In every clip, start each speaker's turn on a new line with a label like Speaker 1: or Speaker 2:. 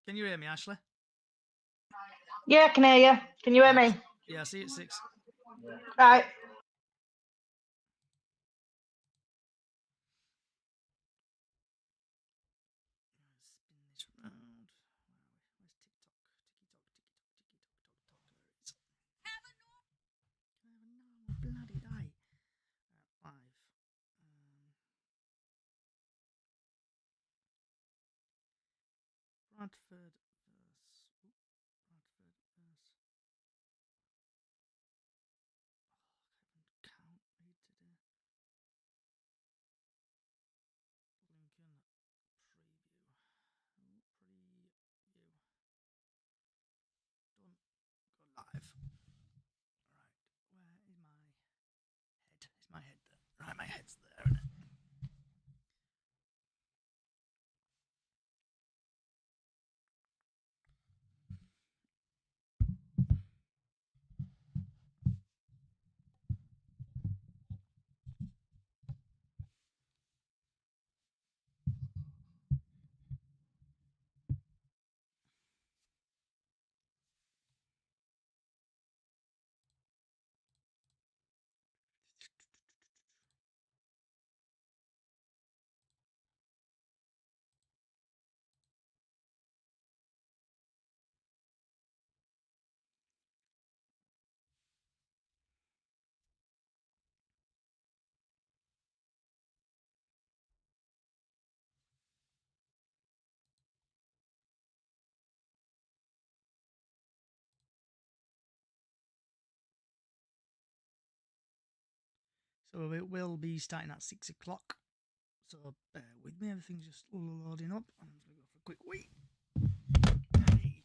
Speaker 1: Can you hear me, Ashley?
Speaker 2: Yeah, I can hear you. Can you hear me?
Speaker 1: Yeah, I see it 6.
Speaker 2: Right.
Speaker 1: Spin this round. Where are we? Where's TikTok? Have a normal bloody day. 5. Bradford versus Bradford versus. I can't read today. Lincoln preview. Preview. Done. Go live. Right. Where is my head? Is my head there? Right, my head's there, isn't it? So it will be starting at 6 o'clock. So bear with me, everything's just loading up. I'm just going to go for a quick wee. Hey.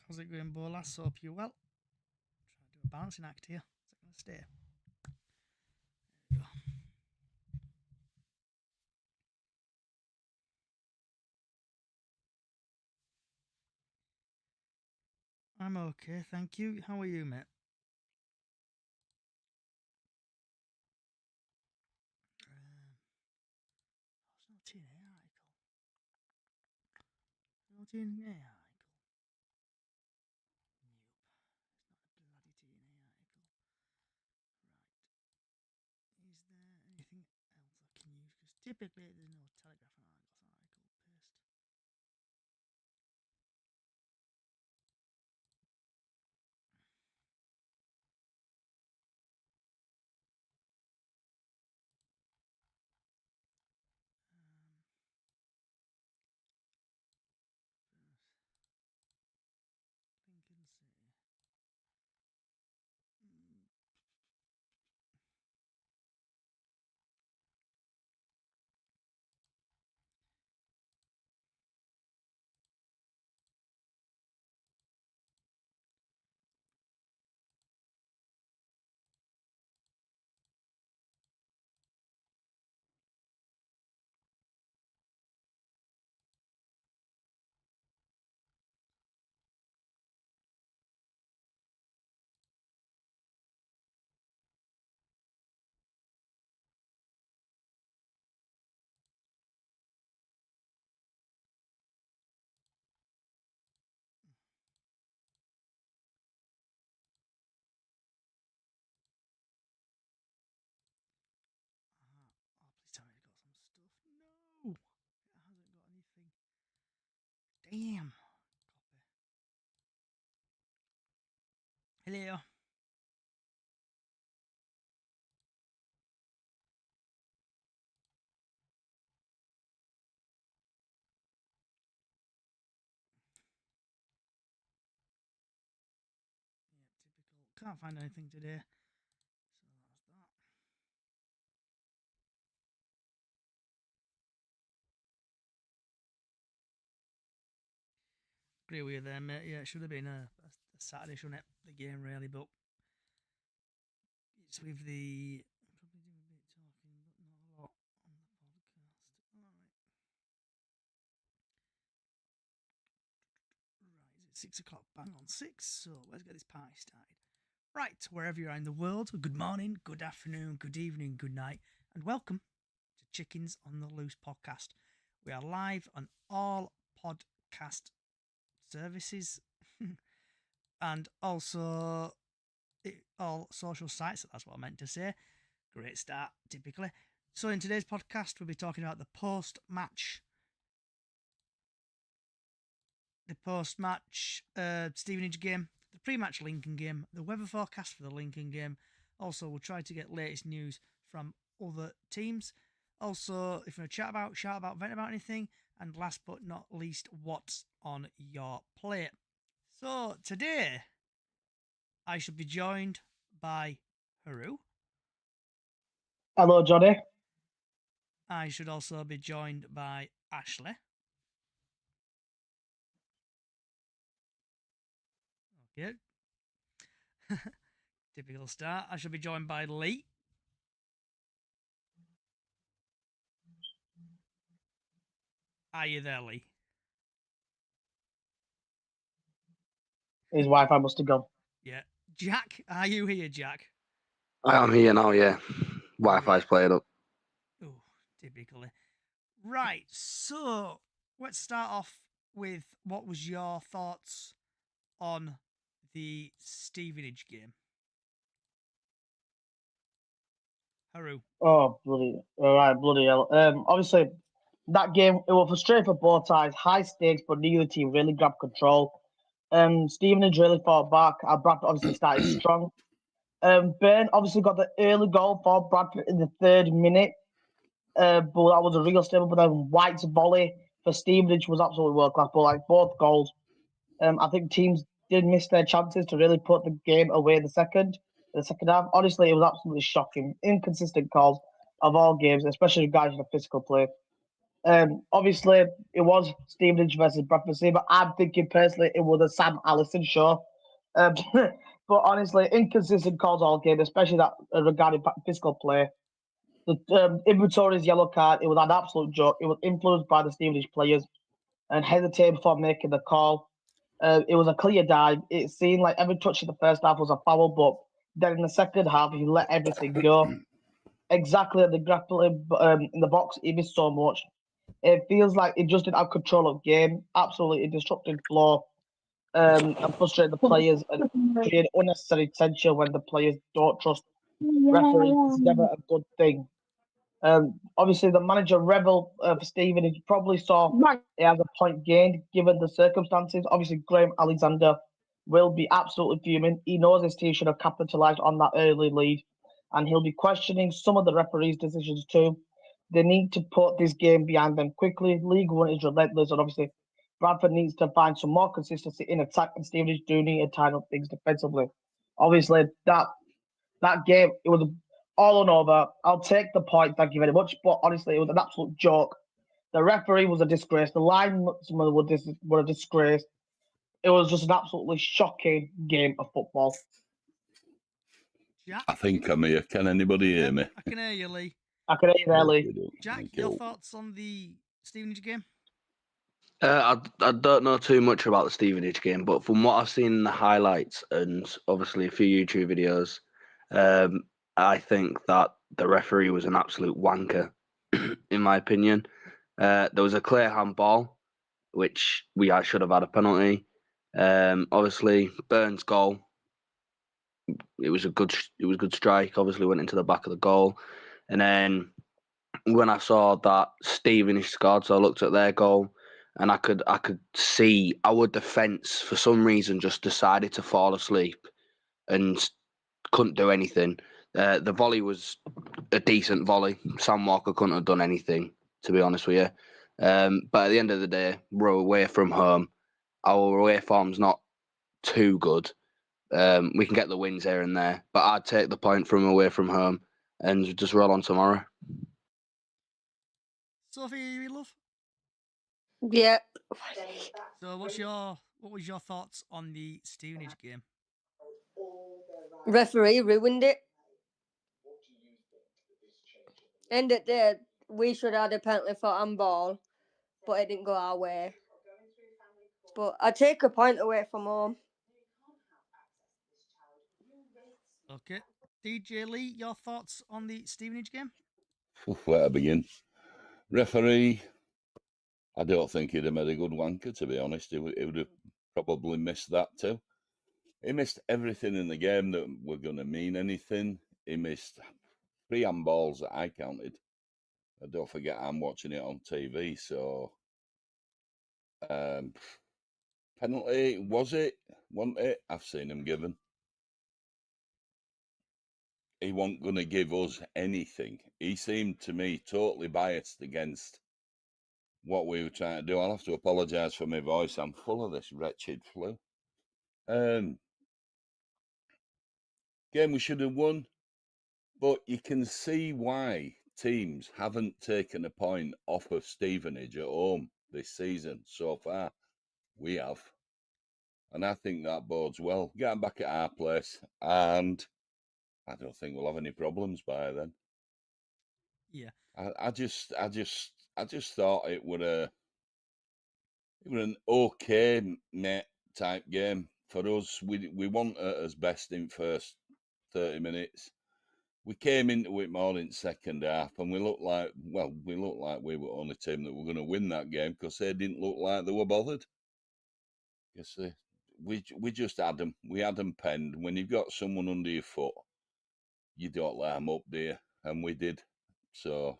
Speaker 1: How's it going, Bolas? Hope you're well. Try to do a balancing act here. Is it going to stay? There we go. I'm okay, thank you. How are you, mate? It's not TNA article. No TNA article. Nope. It's not a bloody TNA article. Right. Is there anything else I can use? Because typically there's no Telegraph and Argos article. Paste. Lincoln City. AM. Hello. Typical. Can't find anything today. So that's that. Agree with you there, mate. Yeah, it should have been a Saturday, shouldn't it? The game, really, but it's with the. Probably do a bit talking, but not a lot on the podcast. Alright. Right, is it 6 o'clock? Bang on 6. So let's get this party started. Right, wherever you are in the world, good morning, good afternoon, good evening, good night, and welcome to Chickens on the Loose podcast. We are live on all podcast services and also all social sites. That's what I meant to say. Great start, typically. So in today's podcast, we'll be talking about the post-match Stevenage game, the pre-match Lincoln game, the weather forecast for the Lincoln game. Also, we'll try to get latest news from other teams. Also, if you want to chat about, vent about anything. And last but not least, what's on your plate. So, today, I should be joined by Haru.
Speaker 2: Hello, Johnny.
Speaker 1: I should also be joined by Ashley. Okay. Typical start. I should be joined by Lee. Are you there, Lee?
Speaker 2: His Wi-Fi must have gone.
Speaker 1: Yeah. Jack, are you here, Jack?
Speaker 3: I'm here now, yeah. Wi-Fi's played up.
Speaker 1: Oh, typically. Right, so let's start off with what was your thoughts on the Stevenage game? Haru.
Speaker 2: Oh, bloody hell. Obviously, that game, it was frustrating for both sides. High stakes, but neither team really grabbed control. Stevenage really fought back. Bradford obviously started strong. Burn obviously got the early goal for Bradford in the 3rd minute. But that was a real statement. But then White's volley for Stevenage was absolutely world class. But like both goals, I think teams did miss their chances to really put the game away in the second half. Honestly, it was absolutely shocking. Inconsistent calls of all games, especially regarding the physical play. Obviously, it was Stevenage versus Bradford, but I'm thinking personally it was a Sam Allison show. But honestly, inconsistent calls all game, especially that regarding physical play. The Inventory's yellow card, it was an absolute joke. It was influenced by the Stevenage players and hesitated before making the call. It was a clear dive. It seemed like every touch in the first half was a foul, but then in the second half, he let everything go. Exactly at the grappling in the box, he missed so much. It feels like he just didn't have control of game. Absolutely disrupted flow and frustrated the players and created unnecessary tension when the players don't trust referees. It's never a good thing. Obviously, the manager Revel for Stephen, he probably saw he has a point gained given the circumstances. Obviously, Graham Alexander will be absolutely fuming. He knows his team should have capitalised on that early lead, and he'll be questioning some of the referees' decisions too. They need to put this game behind them quickly. League One is relentless, and obviously, Bradford needs to find some more consistency in attack, and Stevenage do need to tie up things defensively. Obviously, that game, it was all on over. I'll take the point, thank you very much. But honestly, it was an absolute joke. The referee was a disgrace. The linesmen were a disgrace. It was just an absolutely shocking game of football.
Speaker 1: Jack?
Speaker 4: I think I'm here. Can anybody hear me?
Speaker 1: I can hear you, Lee.
Speaker 2: I can hear you there, Lee.
Speaker 1: Jack, your thoughts on the Stevenage game?
Speaker 3: I don't know too much about the Stevenage game, but from what I've seen in the highlights and obviously a few YouTube videos, I think that the referee was an absolute wanker, in my opinion. There was a clear handball, which I should have had a penalty. Obviously, Burns' goal. It was a good strike. Obviously, went into the back of the goal, and then when I saw that Stevenage scored, so I looked at their goal, and I could see our defence for some reason just decided to fall asleep and couldn't do anything. The volley was a decent volley. Sam Walker couldn't have done anything, to be honest with you. But at the end of the day, we're away from home. Our away form's not too good. We can get the wins here and there, but I'd take the point from away from home and just roll on tomorrow.
Speaker 1: Sophie, you love?
Speaker 5: Yeah.
Speaker 1: So what was your thoughts on the Stevenage game?
Speaker 5: Referee ruined it. End of the day, we should have had a penalty for handball, but it didn't go our way. But I take a point away from home.
Speaker 1: Okay. DJ Lee, your thoughts on the Stevenage game?
Speaker 4: Where to begin? Referee, I don't think he'd have made a good wanker, to be honest. He would have probably missed that too. He missed everything in the game that were going to mean anything. He missed 3 handballs that I counted. Don't forget, I'm watching it on TV, so penalty, was it? Wasn't it? I've seen him given. He wasn't going to give us anything. He seemed to me totally biased against what we were trying to do. I'll have to apologise for my voice. I'm full of this wretched flu. Game we should have won, but you can see why teams haven't taken a point off of Stevenage at home this season so far. We have. And I think that bodes well. Getting back at our place, and I don't think we'll have any problems by then.
Speaker 1: Yeah.
Speaker 4: I just thought it were an okay net type game for us. We weren't at us best in first 30 minutes. We came into it more in second half, and we looked like we were the only team that were going to win that game because they didn't look like they were bothered. Because we just had them. We had them penned. When you've got someone under your foot, you don't let them up, do you? And we did. So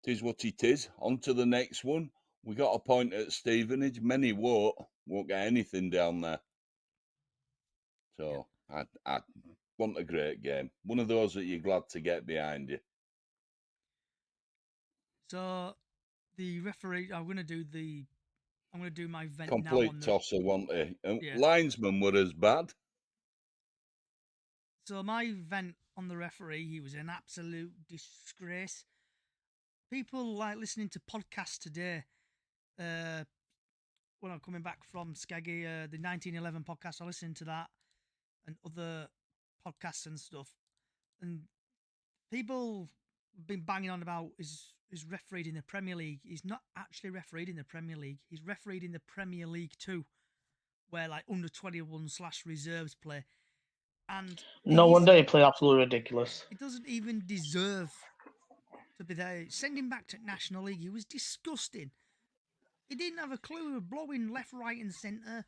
Speaker 4: it is what it is. On to the next one. We got a point at Stevenage. Many won't get anything down there. So I want a great game. One of those that you're glad to get behind you.
Speaker 1: So the referee, I'm going to do my vent now
Speaker 4: Complete
Speaker 1: on the
Speaker 4: tosser, wasn't he?
Speaker 1: Yeah.
Speaker 4: Linesmen were as bad.
Speaker 1: So my vent on the referee, he was an absolute disgrace. People like listening to podcasts today. When I'm coming back from Skaggy, the 1911 podcast, I listened to that and other podcasts and stuff. And people have been banging on about his refereed in the Premier League. He's not actually refereed in the Premier League. He's refereed in the Premier League 2, where like under 21/reserves play. And
Speaker 2: No wonder he played absolutely ridiculous.
Speaker 1: He doesn't even deserve to be there. Send him back to National League. He was disgusting. He didn't have a clue. He was blowing left, right, and centre.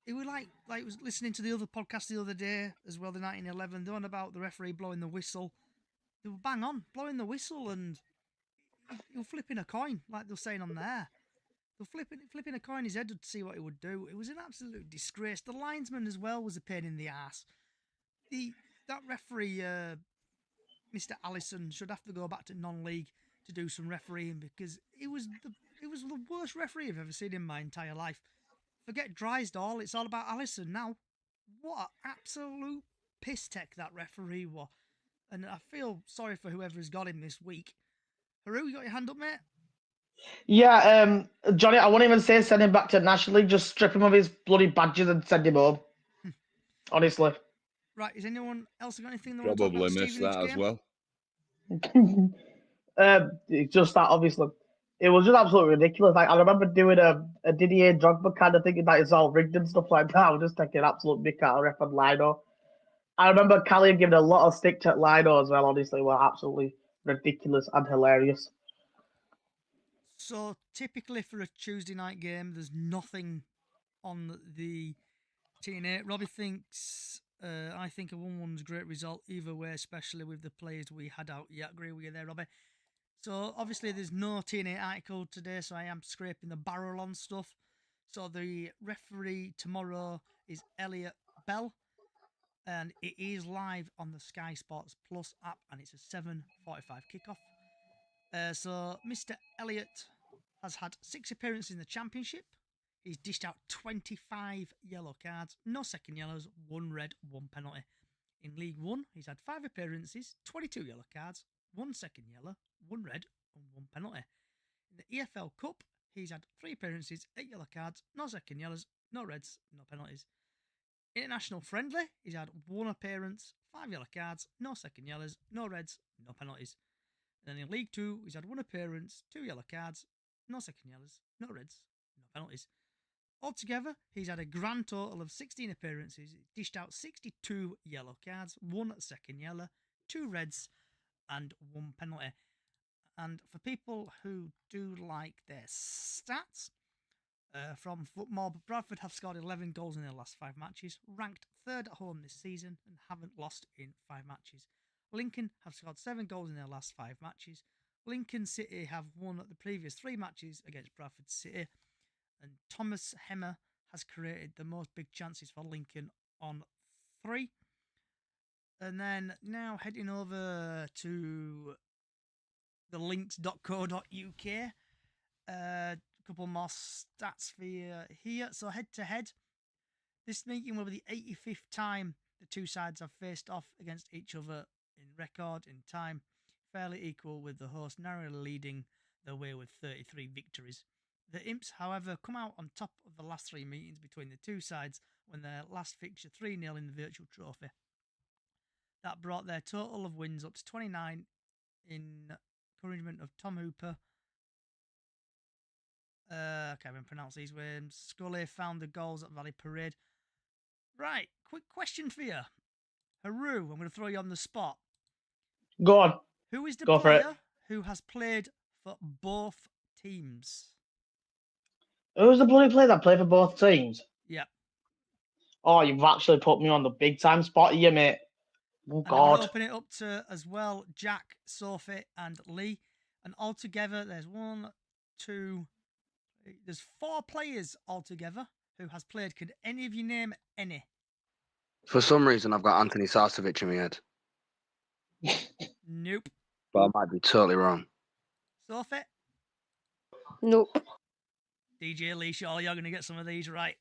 Speaker 1: He was like was listening to the other podcast the other day as well, the 1911, the one about the referee blowing the whistle. They were bang on, blowing the whistle, and he was flipping a coin, like they were saying on there. They were flipping a coin his head to see what he would do. It was an absolute disgrace. The linesman as well was a pain in the ass. That referee, Mr. Allison, should have to go back to non-league to do some refereeing because it was the worst referee I've ever seen in my entire life. Forget Drysdale, it's all about Allison now. What an absolute piss tech that referee was. And I feel sorry for whoever's got him this week. Haru, you got your hand up, mate?
Speaker 2: Yeah, Johnny, I won't even say send him back to National League. Just strip him of his bloody badges and send him home. Honestly.
Speaker 1: Right, is anyone else got anything they want to talk
Speaker 4: Probably
Speaker 1: about
Speaker 4: missed
Speaker 1: Stevenage
Speaker 4: that
Speaker 1: game?
Speaker 4: as well.
Speaker 2: It's just that, obviously. It was just absolutely ridiculous. Like, I remember doing a Didier Drogba kind of thinking that it's all rigged and stuff like that. I was just taking absolute mick out of ref and Lino. I remember Callie giving a lot of stick to Lino as well, honestly. Were absolutely ridiculous and hilarious.
Speaker 1: So, typically for a Tuesday night game, there's nothing on the TNA. Robbie thinks, I think a 1-1's a great result either way, especially with the players we had out. Yeah, agree with you there, Robbie. So obviously there's no TNA article today, so I am scraping the barrel on stuff. So the referee tomorrow is Elliot Bell, and it is live on the Sky Sports Plus app, and it's a 7:45 kickoff. So Mr. Elliott has had 6 appearances in the championship. He's dished out 25 yellow cards, no second yellows, 1 red, 1 penalty. In League One, he's had 5 appearances, 22 yellow cards, 1 second yellow, 1 red, and 1 penalty. In the EFL Cup, he's had 3 appearances, 8 yellow cards, no second yellows, no reds, no penalties. International Friendly, he's had 1 appearance, 5 yellow cards, no second yellows, no reds, no penalties. And then in League 2, he's had 1 appearance, 2 yellow cards, no second yellows, no reds, no penalties. Altogether, he's had a grand total of 16 appearances. He's dished out 62 yellow cards, 1 second yellow, 2 reds, and 1 penalty. And for people who do like their stats, from football, Bradford have scored 11 goals in their last 5 matches, ranked 3rd at home this season, and haven't lost in 5 matches. Lincoln have scored 7 goals in their last 5 matches. Lincoln City have won the previous 3 matches against Bradford City, and Thomas Hemmer has created the most big chances for Lincoln on 3. And then now heading over to the links.co.uk. A couple more stats for you here. So head to head, this meeting will be the 85th time the two sides have faced off against each other in record, in time, fairly equal, with the host narrowly leading the way with 33 victories. The Imps, however, come out on top of the last 3 meetings between the two sides when their last fixture 3-0 in the virtual trophy. That brought their total of wins up to 29 in encouragement of Tom Hooper. I can't even pronounce these words. Scully found the goals at Valley Parade. Right, quick question for you. Haru, I'm going to throw you on the spot.
Speaker 2: Go on.
Speaker 1: Who is the
Speaker 2: Go for it.
Speaker 1: player who has played for both teams?
Speaker 2: Who's the bloody player that played for both teams?
Speaker 1: Yep.
Speaker 2: Oh, you've actually put me on the big time spot here, mate. Oh,
Speaker 1: And I'm going to
Speaker 2: God.
Speaker 1: open it up to, as well, Jack, Sophie, and Lee. And altogether, there's there's 4 players altogether who has played. Could any of you name any?
Speaker 3: For some reason, I've got Anthony Sarcevic in my head,
Speaker 1: Nope.
Speaker 3: but I might be totally wrong.
Speaker 1: Sophie?
Speaker 5: Nope.
Speaker 1: DJ Lee, surely you're going to get some of these right.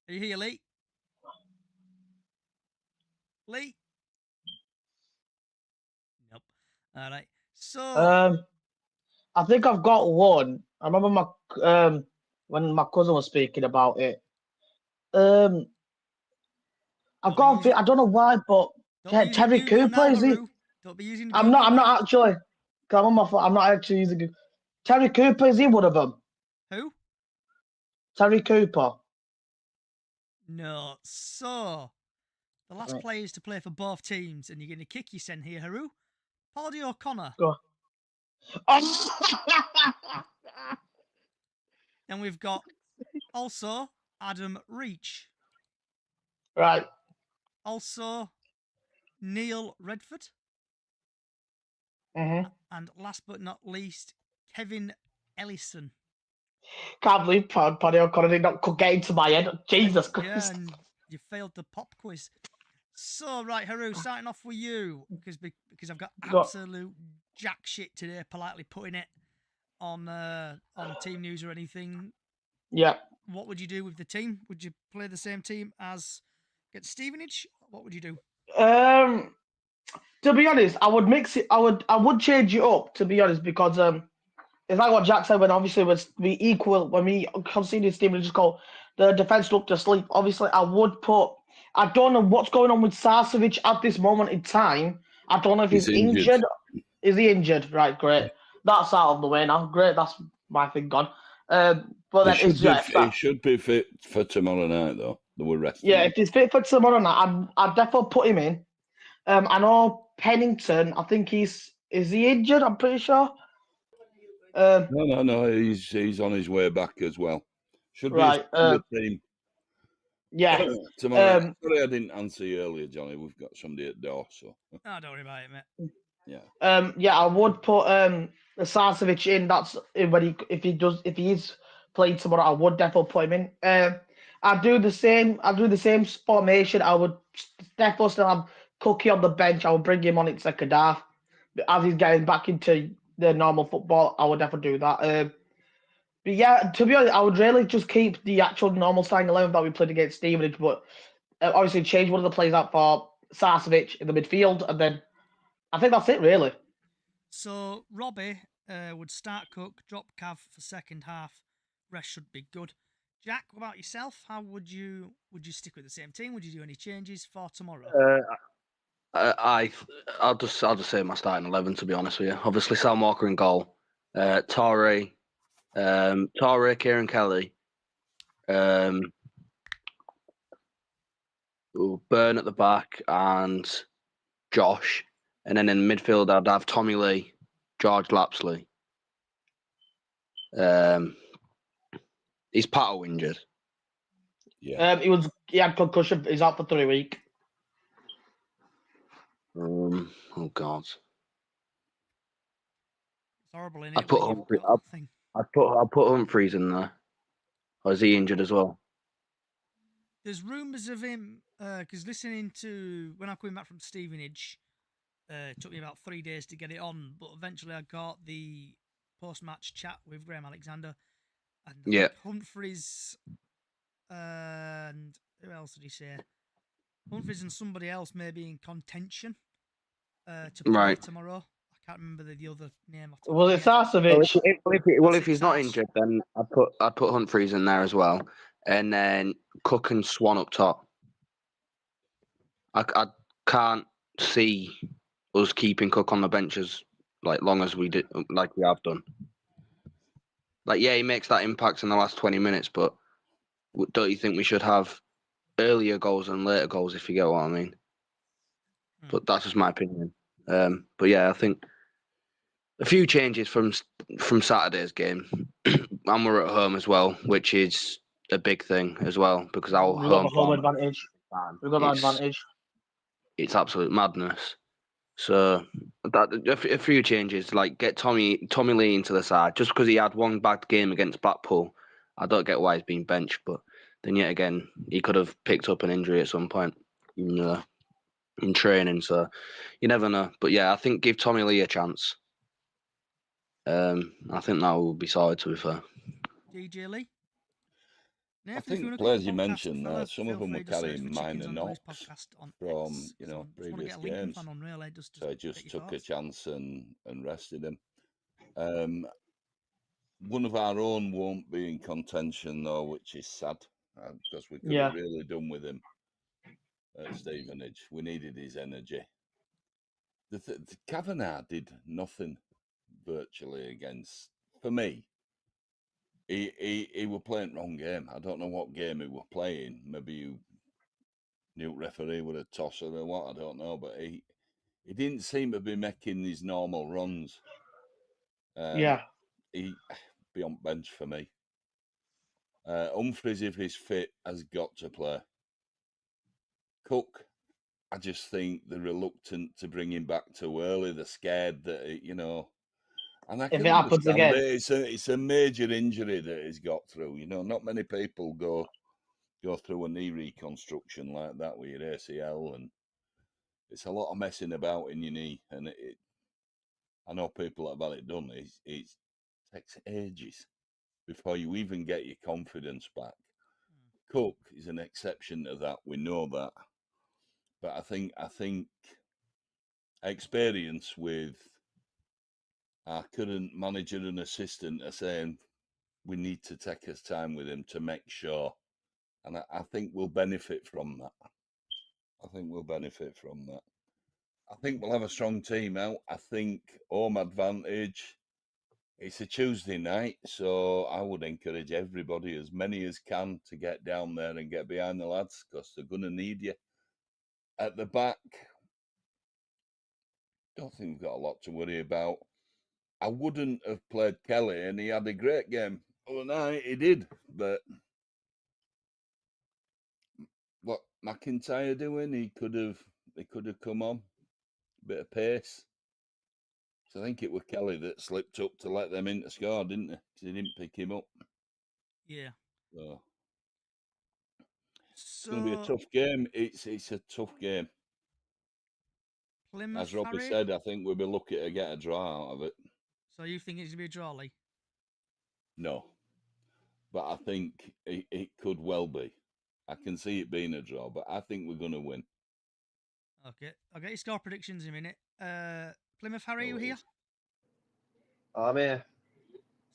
Speaker 1: Are you here, Lee? Lee? Nope. All right. So,
Speaker 2: I think I've got one. I remember my when my cousin was speaking about it. I've got a bit. I don't know why, but Terry Cooper is he?
Speaker 1: Don't be using.
Speaker 2: I'm not actually. I'm on my phone. I'm not actually using Google. Terry Cooper, is he one of them?
Speaker 1: Who?
Speaker 2: Terry Cooper.
Speaker 1: No. So, the last players to play for both teams, and you're going to kick your sen here, Haru. Paudie O'Connor.
Speaker 2: Go.
Speaker 1: Then we've got also Adam Reach.
Speaker 2: Right.
Speaker 1: Also Neil Redford.
Speaker 2: Mm-hmm.
Speaker 1: And last but not least, Kevin Ellison.
Speaker 2: Can't believe Paddy O'Connor did not get into my head. Jesus Christ.
Speaker 1: Yeah, and you failed the pop quiz. So, right, Haru, starting off with you, because I've got absolute jack shit today, politely putting it on team news or anything.
Speaker 2: Yeah.
Speaker 1: What would you do with the team? Would you play the same team as against Stevenage? What would you do?
Speaker 2: To be honest, I would mix it. I would change it up, to be honest, because it's like what Jack said when obviously we equal when we conceded Stevenage goal, the defence looked asleep. Obviously, I don't know what's going on with Sarcevic at this moment in time. I don't know if he's injured. Is he injured? Right, great. That's out of the way now. Great, that's my thing gone. But then
Speaker 4: he should be fit for tomorrow night, though. We're resting.
Speaker 2: Yeah, if he's fit for tomorrow night, I'd definitely put him in. I know Pennington. I think is he injured? I'm pretty sure.
Speaker 4: No. He's on his way back as well. Should be
Speaker 2: right.
Speaker 4: The team.
Speaker 2: Yeah.
Speaker 4: Tomorrow, sorry I didn't answer you earlier, Johnny. We've got somebody at the door, so
Speaker 1: Oh, don't worry about it, mate.
Speaker 4: yeah.
Speaker 2: Yeah, I would put Sarcevic in. That's when if he is playing tomorrow, I would definitely put him in. I'd do the same. I'd do the same formation. I would definitely still have Cookie on the bench. I would bring him on in second half. As he's getting back into the normal football, I would definitely do that. But yeah, to be honest, I would really just keep the actual normal starting 11 that we played against Stevenage, but obviously change one of the players out for Sarcevic in the midfield, and then I think that's it, really.
Speaker 1: So Robbie would start Cook, drop Cav for second half. Rest should be good. Jack, what about yourself? How would you stick with the same team? Would you do any changes for tomorrow?
Speaker 3: I'll just say my starting 11, to be honest with you. Obviously, Sam Walker in goal, Torre, Kieran Kelly, Byrne at the back, and Josh. And then in midfield, I'd have Tommy Lee, George Lapsley. Is Pato injured?
Speaker 4: Yeah.
Speaker 2: He had concussion. He's out for 3 weeks.
Speaker 3: Oh God.
Speaker 1: It's horrible, innit?
Speaker 3: I'd put
Speaker 1: when you've
Speaker 3: Humphrey.
Speaker 1: got nothing.
Speaker 3: I'll put Humphreys in there. Or is he injured as well?
Speaker 1: There's rumours of him because listening to when I'm coming back from Stevenage, it took me about 3 days to get it on, but eventually I got the post-match chat with Graham Alexander, and I think Humphreys and who else did he say? Humphreys and somebody else may be in contention to play tomorrow. I can't remember the other name.
Speaker 2: Was it Sarcevic?
Speaker 3: If he's not injured, then I'd put Humphreys in there as well, and then Cook and Swan up top. I can't see us keeping Cook on the bench as long as we did, like we have done. He makes that impact in the last 20 minutes, but don't you think we should have earlier goals and later goals, if you get what I mean? But that's just my opinion. But yeah, I think a few changes from Saturday's game, and we're at home as well, which is a big thing as well because our
Speaker 2: We've got the home
Speaker 3: form
Speaker 2: advantage. We've got that advantage.
Speaker 3: It's absolute madness. So a few changes, like get Tommy Lee into the side, just because he had one bad game against Blackpool. I don't get why he's been benched, but then yet again, he could have picked up an injury at some point in training. So you never know. But yeah, I think give Tommy Lee a chance. I think that will be solid, to be fair.
Speaker 1: DJ Lee? Nathan,
Speaker 4: I think
Speaker 1: if you
Speaker 4: the players you
Speaker 1: podcast,
Speaker 4: mentioned,
Speaker 1: fella,
Speaker 4: some of them were
Speaker 1: free to search
Speaker 4: carrying
Speaker 1: for
Speaker 4: minor
Speaker 1: Chickens on the Loose
Speaker 4: knocks
Speaker 1: podcast on
Speaker 4: from
Speaker 1: X. So just want to
Speaker 4: previous
Speaker 1: get a Lincoln
Speaker 4: games.
Speaker 1: fan on, really,
Speaker 4: So I just
Speaker 1: get
Speaker 4: took
Speaker 1: your
Speaker 4: a
Speaker 1: thoughts.
Speaker 4: chance and rested him. One of our own won't be in contention though, which is sad because we could have really done with him at Stevenage. We needed his energy. The Kavanagh did nothing virtually against. For me, he were playing wrong game. I don't know what game he were playing. Maybe new referee would have tossed it or what. I don't know, but he didn't seem to be making his normal runs. He be on bench for me. Humphreys, if he's fit, has got to play. Cook, I just think they're reluctant to bring him back too early. They're scared that and I can understand again, it's a major injury that he's got through. Not many people go through a knee reconstruction like that with your ACL, and it's a lot of messing about in your knee. And I know people that have had it done. It takes ages before you even get your confidence back. Cook is an exception to that. We know that, but I think experience with our current manager and assistant are saying we need to take us time with him to make sure, and I think we'll benefit from that. I think we'll have a strong team out. I think home advantage. It's a Tuesday night, so I would encourage everybody, as many as can, to get down there and get behind the lads because they're going to need you. At the back, don't think we've got a lot to worry about. I wouldn't have played Kelly, and he had a great game. Well, no, he did, but what McIntyre doing? He could have come on, bit of pace. So I think it was Kelly that slipped up to let them in to score, didn't he? 'Cause he didn't pick him up.
Speaker 1: Yeah.
Speaker 4: So it's
Speaker 1: So
Speaker 4: going to be a tough game. It's a tough game.
Speaker 1: Plymouth,
Speaker 4: As Robbie
Speaker 1: Harry?
Speaker 4: said, I think we'll be lucky to get a draw out of it.
Speaker 1: So you think it's gonna be a draw, Lee?
Speaker 4: No, but I think it could well be. I can see it being a draw, but I think we're going to win.
Speaker 1: Okay, I'll get your score predictions in a minute. Plymouth, Harry,
Speaker 4: No
Speaker 1: you here?
Speaker 4: worries.
Speaker 6: I'm here.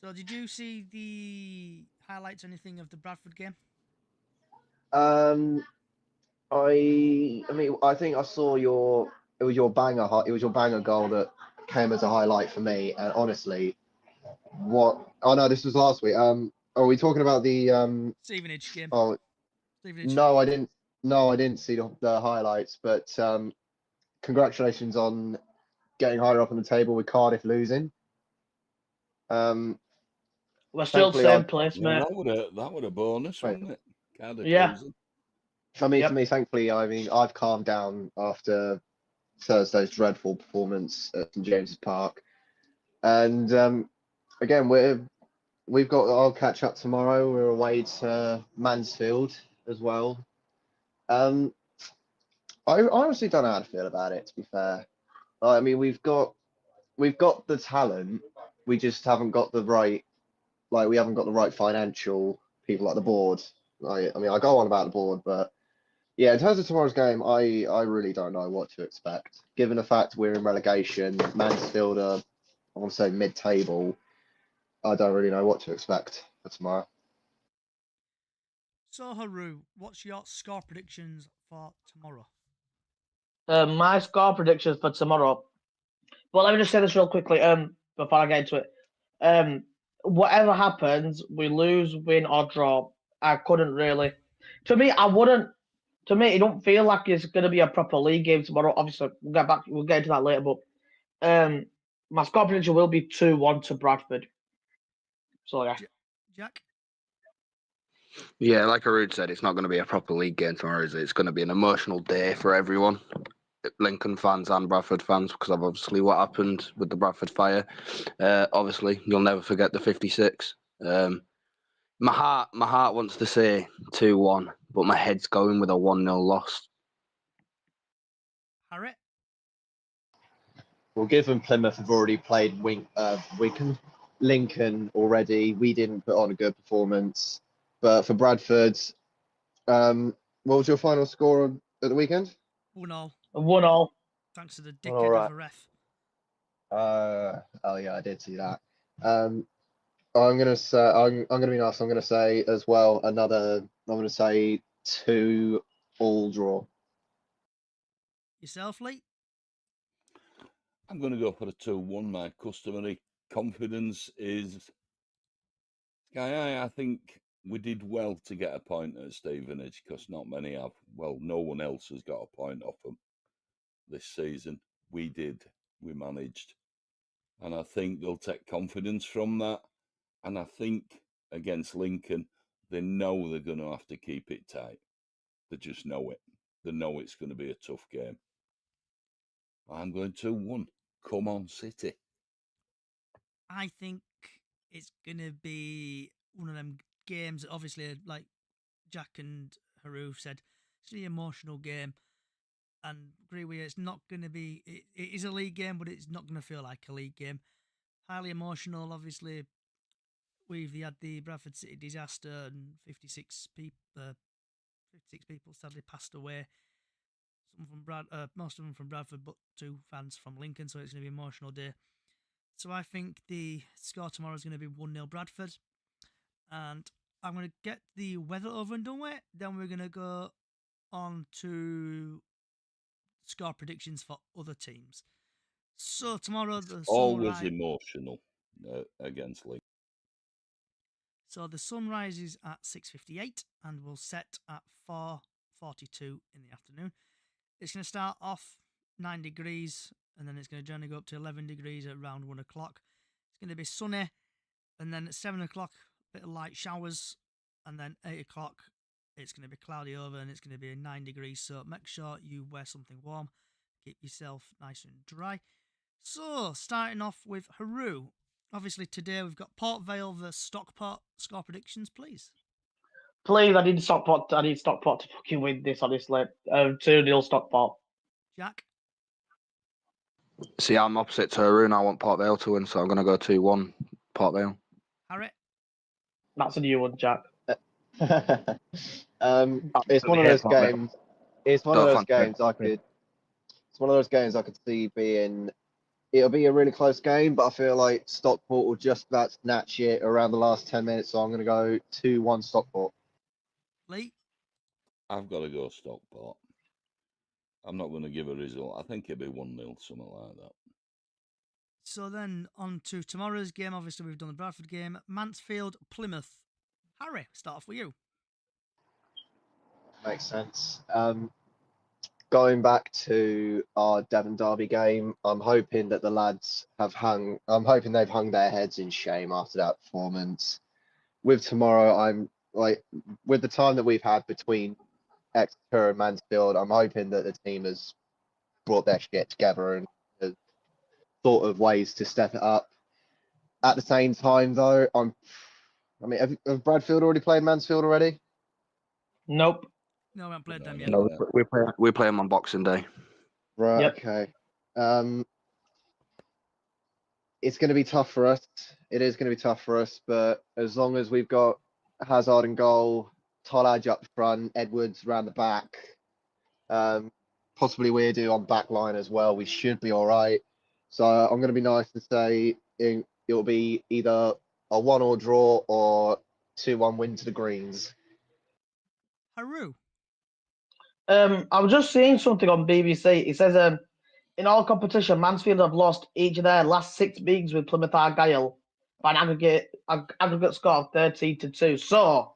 Speaker 1: So did you see the highlights or anything of the Bradford game?
Speaker 6: I think I saw it was your banger goal that came as a highlight for me. And honestly, oh no, this was last week. Are we talking about the
Speaker 1: Stevenage game.
Speaker 6: Oh
Speaker 1: Stevenage.
Speaker 6: no, I didn't. No, I didn't see the highlights. But congratulations on getting higher up on the table with Cardiff losing.
Speaker 2: We're still
Speaker 6: Thankfully,
Speaker 2: same place,
Speaker 4: Yeah,
Speaker 2: mate.
Speaker 4: that would a bonus,
Speaker 6: Wait.
Speaker 4: wasn't it? Cardiff
Speaker 2: Yeah.
Speaker 4: losing.
Speaker 6: For me,
Speaker 2: Yep.
Speaker 6: thankfully, I mean, I've calmed down after Thursday's dreadful performance at St James's Park, and again, we've got. I'll catch up tomorrow. We're away to Mansfield as well. I honestly don't know how to feel about it. To be fair, I mean, we've got the talent. We just haven't got the right. Like, we haven't got the right financial people at the board. I mean, I go on about the board, but yeah, in terms of tomorrow's game, I really don't know what to expect. Given the fact we're in relegation, Mansfield are, I want to say, mid-table. I don't really know what to expect for tomorrow.
Speaker 1: So Haru, what's your score predictions for tomorrow?
Speaker 2: My score predictions for tomorrow. Well, let me just say this real quickly. Before I get into it. Whatever happens, we lose, win, or draw. I couldn't really. To me, I wouldn't. To me, it don't feel like it's going to be a proper league game tomorrow. Obviously, we'll get into that later. But my score prediction will be 2-1 to Bradford. So yeah.
Speaker 1: Jack?
Speaker 3: Yeah, like Arud said, it's not going to be a proper league game tomorrow, is it? It's going to be an emotional day for everyone, Lincoln fans and Bradford fans, because of obviously what happened with the Bradford fire. Obviously, you'll never forget the 56. My heart wants to say 2-1, but my head's going with a 1-0 loss.
Speaker 1: Harry?
Speaker 6: Well, given Plymouth have already played Lincoln already, we didn't put on a good performance. But for Bradford, what was your final score at the weekend?
Speaker 1: 1-0.
Speaker 2: 1-0.
Speaker 1: Thanks to the
Speaker 6: All
Speaker 1: dickhead
Speaker 6: right.
Speaker 1: of a ref.
Speaker 6: Oh yeah, I did see that. I'm gonna say I'm gonna be nice. I'm gonna say as well I'm gonna say 2-2 draw.
Speaker 1: Yourself, Lee?
Speaker 4: I'm going to go for a 2-1. My customary confidence is sky high. I think we did well to get a point at Stevenage because not many have. Well, no one else has got a point off them this season. We did. We managed. And I think they'll take confidence from that. And I think against Lincoln, they know they're going to have to keep it tight. They just know it. They know it's going to be a tough game. I'm going 2-1. Come on, City.
Speaker 1: I think it's going to be one of them games, obviously, like Jack and Haru said, it's an emotional game. And agree with you, it's not going to be, it is a league game, but it's not going to feel like a league game. Highly emotional, obviously. We've had the Bradford City disaster and 56 people sadly passed away. Some from most of them from Bradford, but 2 fans from Lincoln, so it's going to be an emotional day. So I think the score tomorrow is going to be 1-0 Bradford. And I'm going to get the weather over and done with. Then we're going to go on to score predictions for other teams. So tomorrow the sun
Speaker 4: Always emotional against Leeds.
Speaker 1: So the sun rises at 6:58 and will set at 4:42 in the afternoon. It's going to start off 9 degrees and then it's going to generally go up to 11 degrees at around 1 o'clock. It's going to be sunny, and then at 7 o'clock, a bit of light showers, and then 8 o'clock, it's going to be cloudy over and it's going to be 9 degrees. So make sure you wear something warm, keep yourself nice and dry. So starting off with Haru. Obviously today we've got Port Vale versus Stockport. Score predictions, please.
Speaker 2: Please, I need Stockport. I need Stockport to fucking win this. Honestly, 2-0 Stockport.
Speaker 1: Jack.
Speaker 3: See, I'm opposite to Haroon. I want Port Vale to win, so I'm going to go 2-1 Port Vale.
Speaker 1: Harry.
Speaker 2: That's a new one, Jack.
Speaker 6: It's one of those games. It's one of those games I could. It's one of those games I could see being. It'll be a really close game, but I feel like Stockport will just about snatch it around the last 10 minutes. So I'm going to go 2-1 Stockport.
Speaker 1: Lee.
Speaker 4: I've got to go Stockport. I'm not going to give a result. I think it'll be 1-0, something like that.
Speaker 1: So then on to tomorrow's game. Obviously, we've done the Bradford game. Mansfield, Plymouth. Harry, start off with you.
Speaker 6: Makes sense. Going back to our Devon Derby game, I'm hoping that the lads have hung. I'm hoping they've hung their heads in shame after that performance. With tomorrow, I'm like, with the time that we've had between Exeter and Mansfield, I'm hoping that the team has brought their shit together and has thought of ways to step it up. At the same time, though, have Bradfield already played Mansfield already?
Speaker 2: Nope.
Speaker 1: No, we haven't played them yet.
Speaker 3: No, we play them on Boxing Day.
Speaker 6: Right.
Speaker 2: Yep.
Speaker 6: Okay. It's going to be tough for us. It is going to be tough for us, but as long as we've got Hazard in goal, Tolaj up front, Edwards around the back, possibly Weirdo on back line as well, we should be all right. So I'm going to be nice and say it'll be either a 1-1 draw or 2-1 win to the Greens.
Speaker 1: Haru.
Speaker 2: I was just seeing something on BBC. It says in all competition, Mansfield have lost each of their last 6 meetings with Plymouth Argyle by an aggregate score of 13-2. So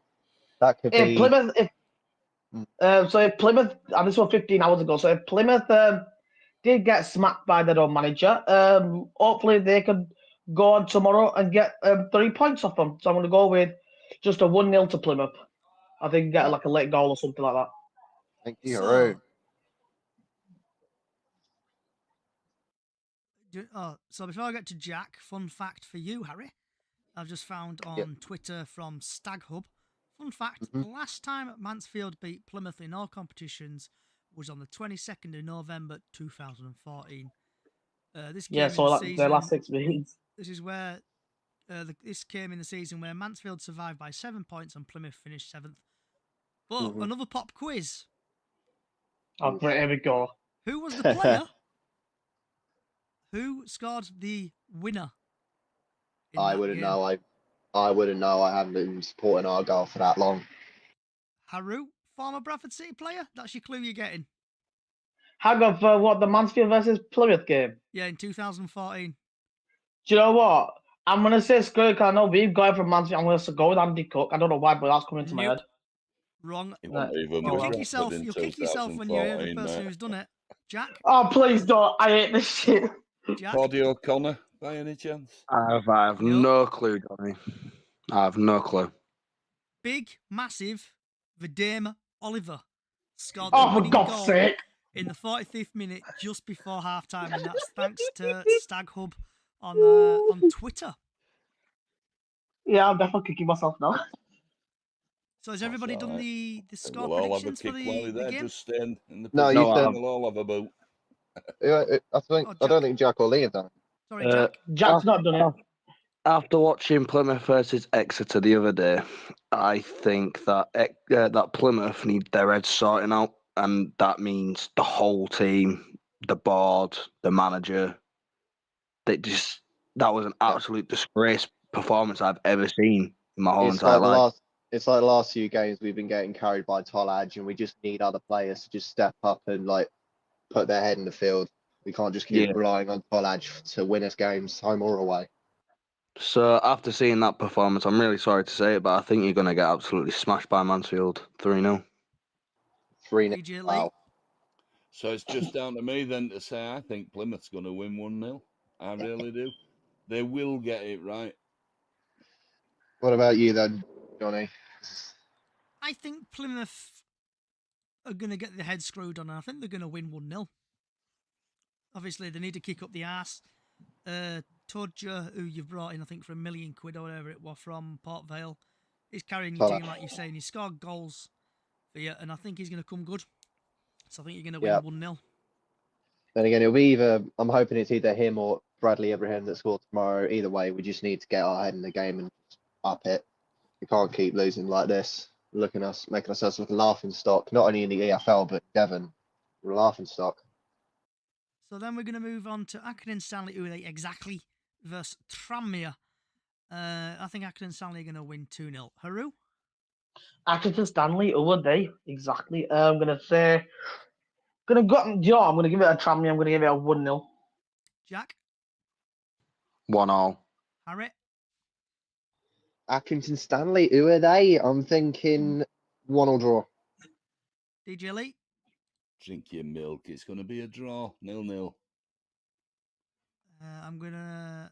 Speaker 6: That could
Speaker 2: if
Speaker 6: be.
Speaker 2: Plymouth, if Plymouth, and this was 15 hours ago. So if Plymouth did get smacked by their own manager, hopefully they could go on tomorrow and get 3 points off them. So I'm going to go with just a 1-0 to Plymouth. I think get like a late goal or something like that.
Speaker 6: Thank you,
Speaker 1: So,
Speaker 6: Haroon.
Speaker 1: so before I get to Jack, fun fact for you, Harry. I've just found on Twitter from Stag Hub. Fun fact, the last time Mansfield beat Plymouth in all competitions was on the 22nd of November 2014. This came in the season.
Speaker 2: Their last 6 meetings.
Speaker 1: This is where this came in the season where Mansfield survived by 7 points and Plymouth finished 7th. But another pop quiz.
Speaker 2: Oh, great, here we go.
Speaker 1: Who was the player who scored the winner?
Speaker 6: I wouldn't know. I wouldn't know. I haven't been supporting Argyle for that long.
Speaker 1: Haru, former Bradford City player. That's your clue you're getting.
Speaker 2: Hang on for what, the Mansfield versus Plymouth game?
Speaker 1: Yeah, in 2014.
Speaker 2: Do you know what? I'm going to say screw it, 'cause I know we've got it from Mansfield. I'm going to go with Andy Cook. I don't know why, but that's coming to my head.
Speaker 1: Wrong.
Speaker 4: It won't even
Speaker 1: You'll
Speaker 4: be
Speaker 1: kick yourself.
Speaker 4: Bradford in
Speaker 1: You'll kick yourself when you hear the
Speaker 4: 2014,
Speaker 1: person
Speaker 4: mate.
Speaker 1: who's done it. Jack.
Speaker 2: Oh, please don't. I hate this shit.
Speaker 1: Jack.
Speaker 4: Claudio O'Connor, by any chance?
Speaker 3: I have no clue, Johnny. I have no clue.
Speaker 1: Big, massive, Vidame Oliver scored
Speaker 2: Oh,
Speaker 1: the
Speaker 2: for
Speaker 1: winning
Speaker 2: God's
Speaker 1: goal
Speaker 2: sake.
Speaker 1: in the 45th minute just before halftime, and that's thanks to Stag Hub on Twitter.
Speaker 2: Yeah, I'm definitely kicking myself now.
Speaker 1: So has everybody done the score
Speaker 4: We'll all have a
Speaker 1: predictions for
Speaker 4: kick while
Speaker 1: the
Speaker 4: they're
Speaker 1: game?
Speaker 4: just staying in the
Speaker 6: No,
Speaker 4: position.
Speaker 6: you said.
Speaker 4: We'll all have a boot.
Speaker 6: I don't think Jack or Lee have done it.
Speaker 1: Sorry, Jack.
Speaker 2: Jack's not done it.
Speaker 3: After watching Plymouth versus Exeter the other day, I think that that Plymouth need their heads sorting out, and that means the whole team, the board, the manager. That was an absolute disgrace performance I've ever seen in my whole entire life.
Speaker 6: It's like the last few games we've been getting carried by Tolaj, and we just need other players to just step up and like put their head in the field. We can't just keep relying on Tolaj to win us games, home or away.
Speaker 3: So after seeing that performance, I'm really sorry to say it, but I think you're going to get absolutely smashed by Mansfield 3-0.
Speaker 6: 3-0. Wow.
Speaker 4: So it's just down to me then to say I think Plymouth's going to win 1-0. I really do. They will get it right.
Speaker 6: What about you then, Johnny?
Speaker 1: I think Plymouth are going to get their head screwed on, and I think they're going to win 1-0. Obviously, they need to kick up the arse. Todger, who you've brought in, I think, for £1 million or whatever it was from Port Vale, he's carrying your team, like you're saying. He scored goals for you, and I think he's going to come good. So I think you're going to win 1-0.
Speaker 6: Then again, it'll be either, I'm hoping it's either him or Bradley Abraham that scores tomorrow. Either way, we just need to get our head in the game and up it. We can't keep losing like this. Making ourselves look a laughing stock, not only in the EFL, but Devon. We're a laughing stock.
Speaker 1: So then we're going to move on to Accrington Stanley, who are they exactly, versus Tranmere. I think Accrington Stanley are going to win 2-0. Haru?
Speaker 2: Accrington Stanley, who are they? Exactly. I'm going to say... I'm going to give it a Tranmere. I'm going to give it a 1-0.
Speaker 1: Jack?
Speaker 3: 1-1.
Speaker 1: Harry?
Speaker 6: Accrington Stanley, who are they? I'm thinking 1-1 draw.
Speaker 1: DJ Lee?
Speaker 4: Drink your milk. It's going to be a draw. 0-0.
Speaker 1: I'm going to...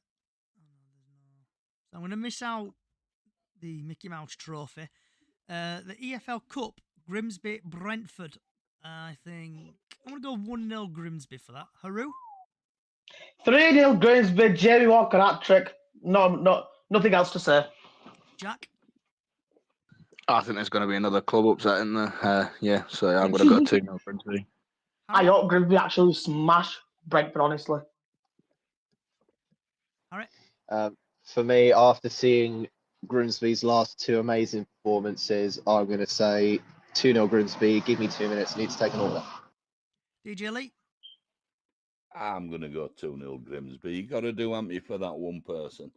Speaker 1: So I'm going to miss out the Mickey Mouse Trophy. The EFL Cup, Grimsby, Brentford. I think I'm going to go 1-0 Grimsby for that. Haru?
Speaker 2: 3-0 Grimsby, Jamie Walker hat-trick. Nothing else to say.
Speaker 1: Jack?
Speaker 3: I think there's going to be another club upset in there. So I'm going to go 2-0 Grimsby.
Speaker 2: I hope Grimsby actually smash Brentford, honestly.
Speaker 1: Harry?
Speaker 6: For me, after seeing Grimsby's last 2 amazing performances, I'm going to say 2-0 Grimsby. Give me 2 minutes. Need to take an order.
Speaker 1: DJ Lee?
Speaker 4: I'm going to go 2-0 Grimsby. You got to do ampy for that one person.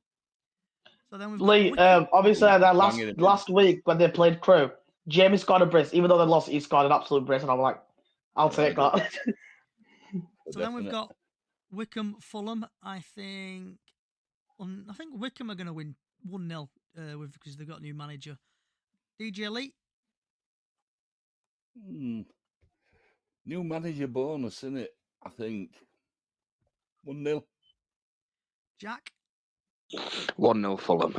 Speaker 1: So then we've
Speaker 2: Lee,
Speaker 1: got
Speaker 2: obviously, that last week when they played Crew, Jamie scored a brace. Even though they lost, he scored an absolute brace, and I'm like, I'll take that.
Speaker 1: So then we've got Wickham, Fulham. I think Wickham are going to win 1-0 because they've got a new manager. DJ Lee?
Speaker 4: New manager bonus, isn't it? I think 1-0.
Speaker 1: Jack?
Speaker 3: 1-0 Fulham.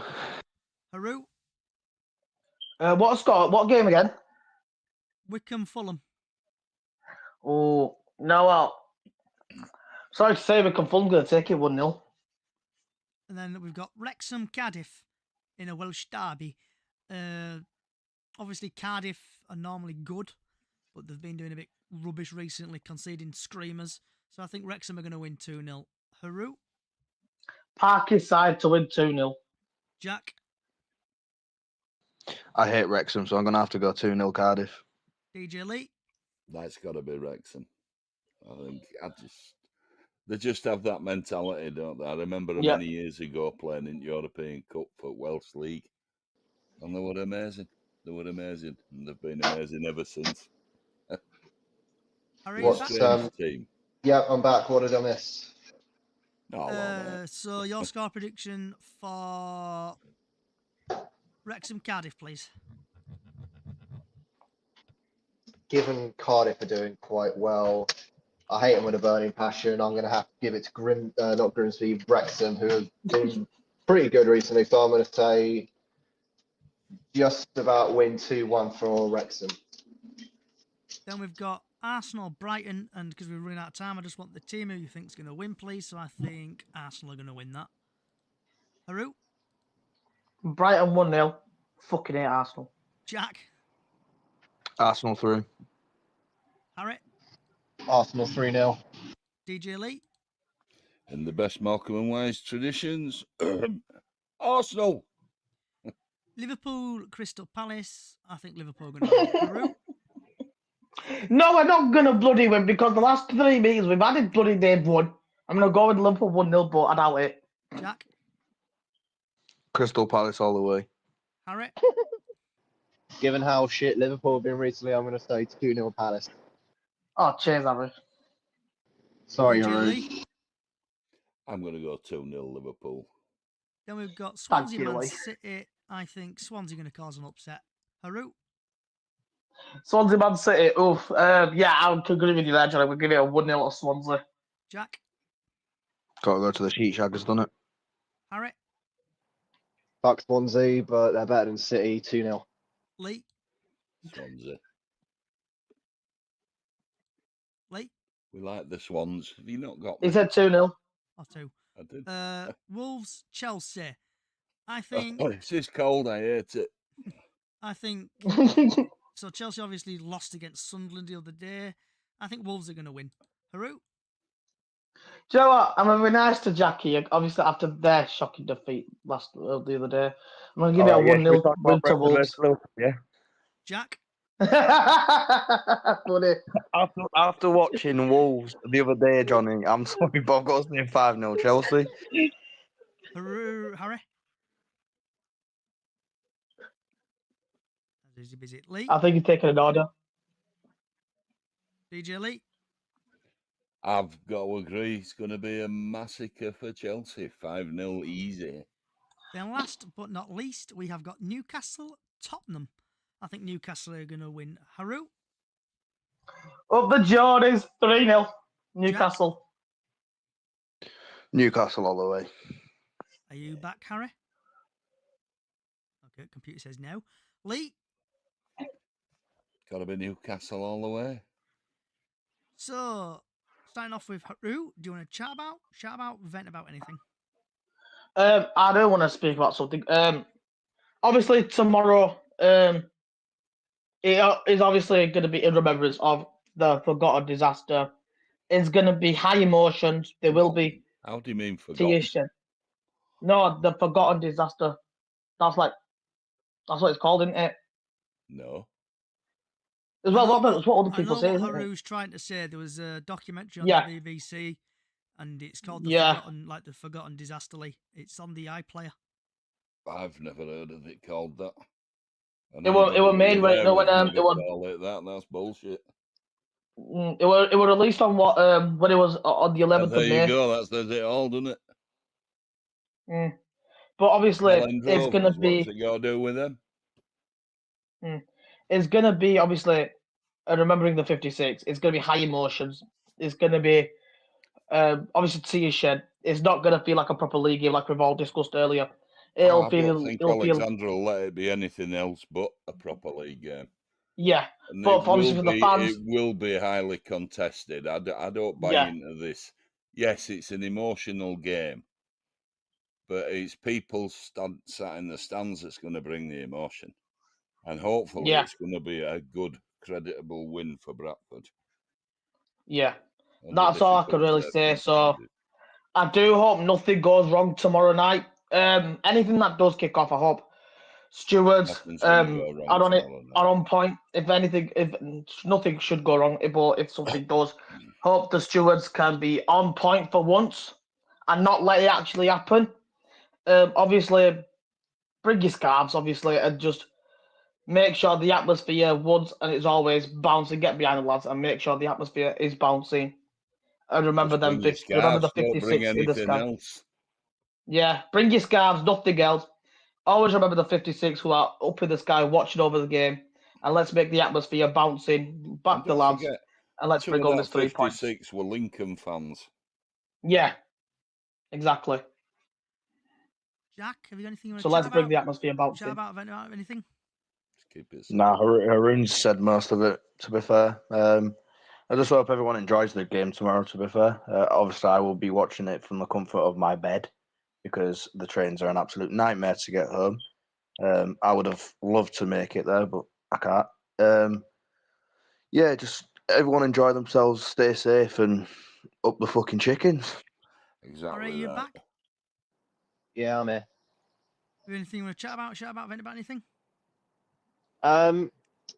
Speaker 1: Haru?
Speaker 2: What score? What game again?
Speaker 1: Wickham, Fulham.
Speaker 2: Oh, no, well, sorry to say, Wickham Fulham's going to take it 1-0.
Speaker 1: And then we've got Wrexham, Cardiff in a Welsh derby. Obviously, Cardiff are normally good, but they've been doing a bit rubbish recently, conceding screamers. So I think Wrexham are going to win 2-0. Haru?
Speaker 2: Parky's side to win 2-0.
Speaker 1: Jack?
Speaker 3: I hate Wrexham, so I'm going to have to go 2-0 Cardiff.
Speaker 1: DJ Lee?
Speaker 4: That's got to be Wrexham. I think they just have that mentality, don't they? I remember many years ago playing in European Cup for Welsh League, and they were amazing. And they've been amazing ever since.
Speaker 1: Harry,
Speaker 4: Team.
Speaker 6: Yeah, I'm back. What did I miss?
Speaker 1: So your score prediction for Wrexham, Cardiff, please.
Speaker 6: Given Cardiff are doing quite well, I hate them with a burning passion. I'm going to have to give it to not Grimsby, Wrexham, who have been pretty good recently. So I'm going to say just about win 2-1 for Wrexham.
Speaker 1: Then we've got Arsenal, Brighton, and because we're running out of time, I just want the team who you think is going to win, please. So I think Arsenal are going to win that. Haru?
Speaker 2: Brighton 1-0. Fucking hate Arsenal.
Speaker 1: Jack?
Speaker 3: Arsenal through.
Speaker 1: Harry?
Speaker 6: Arsenal 3-0.
Speaker 1: DJ Lee?
Speaker 4: In the best Malcolm and Wise traditions, Arsenal.
Speaker 1: Liverpool, Crystal Palace. I think Liverpool are going to win. Haru?
Speaker 2: No, we're not going to bloody win because the last 3 meetings we've had it bloody they've won. I'm going to go with Liverpool 1-0, but I doubt it.
Speaker 1: Jack?
Speaker 3: Crystal Palace all the way.
Speaker 1: Harry?
Speaker 6: Given how shit Liverpool have been recently, I'm going to say 2-0 Palace.
Speaker 2: Oh, cheers, Harry.
Speaker 6: Sorry,
Speaker 1: DJ
Speaker 6: Haru.
Speaker 1: Lee?
Speaker 4: I'm going to go 2-0 Liverpool.
Speaker 1: Then we've got Swansea,
Speaker 2: you,
Speaker 1: Man
Speaker 2: Lee.
Speaker 1: City. I think Swansea going to cause an upset. Haru?
Speaker 2: Swansea Man City. Oof. Yeah, I would agree with you there, John. We'll give it a 1-0 to Swansea.
Speaker 1: Jack?
Speaker 3: Got to go to the Sheet Shaggers, done it.
Speaker 1: Harry?
Speaker 6: Fuck Swansea, but they're better than City. 2-0.
Speaker 1: Lee?
Speaker 4: Swansea.
Speaker 1: Lee?
Speaker 4: We like the Swans. Have you not got
Speaker 2: He
Speaker 4: me?
Speaker 2: said 2-0.
Speaker 1: Or 2.
Speaker 4: I did.
Speaker 1: Wolves, Chelsea. I think.
Speaker 4: Oh, it's just cold. I hate it.
Speaker 1: I think. So Chelsea obviously lost against Sunderland the other day. I think Wolves are going to win. Haru?
Speaker 2: Do you know what? I'm going to be nice to Jackie, obviously, after their shocking defeat the other day. I'm going to give it a 1-0 win to Wolves.
Speaker 3: Yeah.
Speaker 1: Jack?
Speaker 2: Funny.
Speaker 3: After watching Wolves the other day, Johnny, I'm sorry, but I've got to say 5-0 Chelsea.
Speaker 1: Harry? Is he busy? Lee?
Speaker 2: I think he's taking an order.
Speaker 1: DJ Lee?
Speaker 4: I've got to agree. It's going to be a massacre for Chelsea. 5-0 easy.
Speaker 1: Then last but not least, we have got Newcastle, Tottenham. I think Newcastle are going to win. Haru?
Speaker 2: Up the Geordies, 3-0. Newcastle.
Speaker 3: Newcastle all the way.
Speaker 1: Are you back, Harry? Okay, computer says no. Lee?
Speaker 4: Got to be Newcastle all the way.
Speaker 1: So, starting off with Haru, do you want to chat about, vent about anything?
Speaker 2: I do want to speak about something. Obviously, tomorrow it is obviously going to be in remembrance of the forgotten disaster. It's going to be high emotions. There will be
Speaker 4: How do you mean forgotten?
Speaker 2: tears. No, the forgotten disaster. That's what it's called, isn't it?
Speaker 4: No.
Speaker 2: That's what other people say.
Speaker 1: I know what
Speaker 2: Isn't it?
Speaker 1: Haru's trying to say. There was a documentary on
Speaker 2: Yeah.
Speaker 1: the BBC, and it's called the Forgotten Disaster. Lee. It's on the iPlayer.
Speaker 4: I've never heard of it called that.
Speaker 2: It was made when it was
Speaker 4: call it that. That's bullshit.
Speaker 2: it was released on when it was on the 11th
Speaker 4: There
Speaker 2: of
Speaker 4: you
Speaker 2: May.
Speaker 4: go. That says it all, doesn't it?
Speaker 2: But obviously,
Speaker 4: Melendrov,
Speaker 2: it's gonna be.
Speaker 4: What's it got to do with them?
Speaker 2: It's gonna be obviously remembering the 56. It's gonna be high emotions. It's gonna be obviously tears shed. It's not gonna feel like a proper league game like we've all discussed earlier.
Speaker 4: I don't think Alexandra will let it be anything else but a proper league game.
Speaker 2: Yeah,
Speaker 4: And
Speaker 2: but obviously for the fans,
Speaker 4: it will be highly contested. I don't buy into this. Yes, it's an emotional game, but it's people sat in the stands that's going to bring the emotion. And hopefully it's going to be a good, creditable win for Bradford.
Speaker 2: Yeah, that's all I can really say. So I do hope nothing goes wrong tomorrow night. Anything that does kick off, I hope stewards are on point. If nothing should go wrong, but if something does, hope the stewards can be on point for once and not let it actually happen. Obviously, bring your scarves, obviously, and just make sure the atmosphere once and it's always bouncing. Get behind the lads and make sure the atmosphere is bouncing. And remember
Speaker 4: remember the
Speaker 2: 56 in the sky.
Speaker 4: Else.
Speaker 2: Yeah, bring your scarves, nothing else. Always remember the 56 who are up in the sky watching over the game. And let's make the atmosphere bouncing. Back the lads. And let's bring home this 3 points.
Speaker 4: 56 were Lincoln fans.
Speaker 2: Yeah, exactly.
Speaker 1: Jack, have you got anything you want
Speaker 2: to
Speaker 1: chat
Speaker 2: let's
Speaker 1: about?
Speaker 2: bring the atmosphere bouncing.
Speaker 1: Chat about anything?
Speaker 4: Just keep it
Speaker 3: simple. Nah, Haroon's said most of it, to be fair. I just hope everyone enjoys the game tomorrow, to be fair. Obviously, I will be watching it from the comfort of my bed because the trains are an absolute nightmare to get home. I would have loved to make it there, but I can't. Yeah, just everyone enjoy themselves, stay safe, and up the fucking chickens.
Speaker 4: Exactly.
Speaker 1: All right, you back?
Speaker 6: Yeah, I'm here.
Speaker 1: Anything you want to chat about, vent about anything?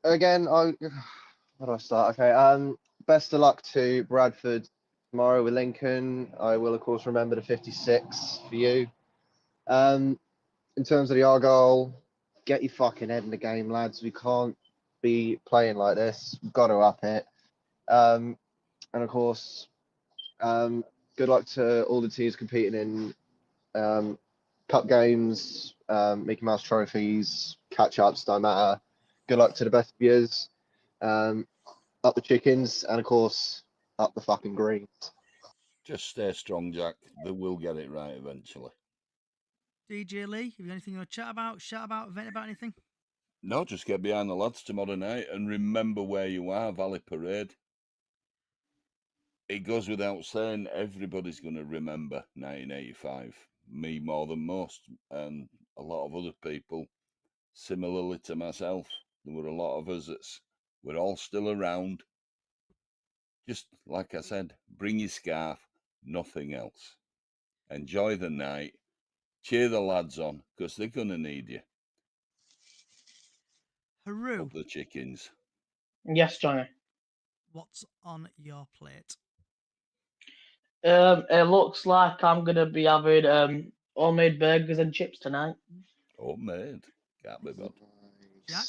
Speaker 6: Again, where do I start? Okay. Best of luck to Bradford tomorrow with Lincoln. I will, of course, remember the 56 for you. In terms of the Argyle, get your fucking head in the game, lads. We can't be playing like this. We've got to up it. And of course, good luck to all the teams competing in cup games, Mickey Mouse trophies, catch-ups, don't matter. Good luck to the best of yours. Up the chickens, and of course, up the fucking greens.
Speaker 4: Just stay strong, Jack. They will get it right eventually.
Speaker 1: DJ Lee, have you got anything you want to chat about, vent about anything?
Speaker 4: No, just get behind the lads tomorrow night and remember where you are, Valley Parade. It goes without saying, everybody's going to remember 1985. Me more than most, and a lot of other people, similarly to myself. There were a lot of us we're all still around. Just like I said, bring your scarf, nothing else. Enjoy the night. Cheer the lads on, because they're going to need you.
Speaker 1: Haru,
Speaker 4: Up the chickens.
Speaker 2: Yes, Johnny.
Speaker 1: what's on your plate?
Speaker 2: It looks like I'm gonna be having homemade burgers and chips tonight.
Speaker 4: Homemade. Can't be bad.
Speaker 1: Jack?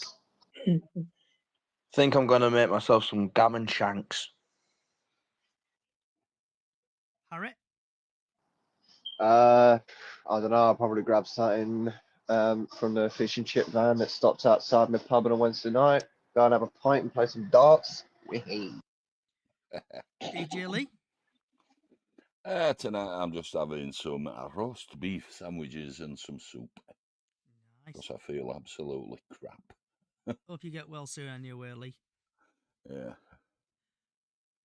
Speaker 3: Think I'm gonna make myself some gammon shanks.
Speaker 1: Harry?
Speaker 6: I don't know. I'll probably grab something from the fish and chip van that stops outside my pub on a Wednesday night. Go and have a pint and play some darts. Whee!
Speaker 1: DJ Lee?
Speaker 4: Tonight I'm just having some roast beef sandwiches and some soup,
Speaker 1: Nice.
Speaker 4: because I feel absolutely crap.
Speaker 1: Hope you get well soon on your way, Lee.
Speaker 4: Yeah.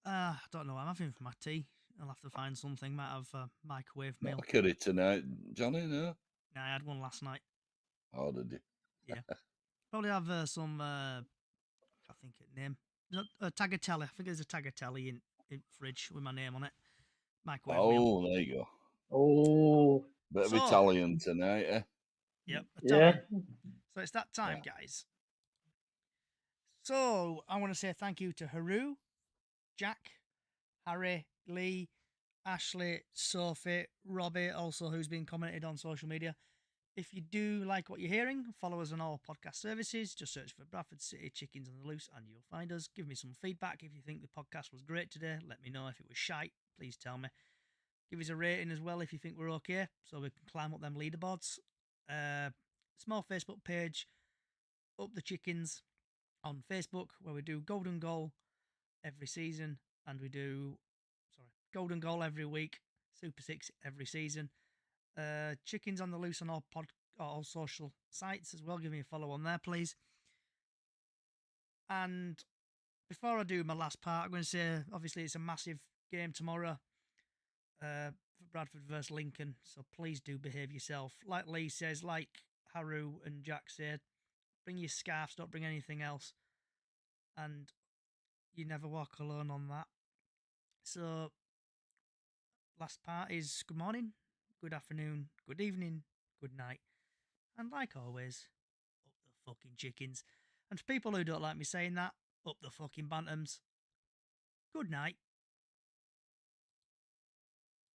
Speaker 1: I don't know what I'm having for my tea. I'll have to find something. Might have a microwave meal.
Speaker 4: Not a curry tonight, Johnny, no?
Speaker 1: No, I had one last night.
Speaker 4: Oh, did you?
Speaker 1: Probably have some, I think it name. A tagliatelle. I think there's a tagliatelle in fridge with my name on it. Microwave meal.
Speaker 4: Oh, there you go.
Speaker 2: Oh,
Speaker 4: Bit of
Speaker 1: So-
Speaker 4: Italian tonight, eh?
Speaker 1: Yep,
Speaker 2: yeah.
Speaker 1: Italian. So it's that time, guys. So I want to say thank you to Haru, Jack, Harry, Lee, Ashley, Sophie, Robbie, also who's been commented on social media. If you do like what you're hearing, follow us on all podcast services. Just search for Bradford City Chickens on the Loose and you'll find us. Give me some feedback if you think the podcast was great today. Let me know if it was shite. Please tell me. Give us a rating as well if you think we're okay, so we can climb up them leaderboards. Small Facebook page, Up the Chickens on Facebook, where we do Golden Goal every season, and we do Golden Goal every week, Super Six every season. Chickens on the Loose on all social sites as well. Give me a follow on there, please. And before I do my last part, I'm going to say obviously it's a massive game tomorrow for Bradford versus Lincoln, so please do behave yourself. Like Lee says, like Haru and Jack said, bring your scarves, don't bring anything else, and you never walk alone on that. So last part is good morning, good afternoon, good evening, good night, and like always, up the fucking chickens. And for people who don't like me saying that, up the fucking bantams. Good night.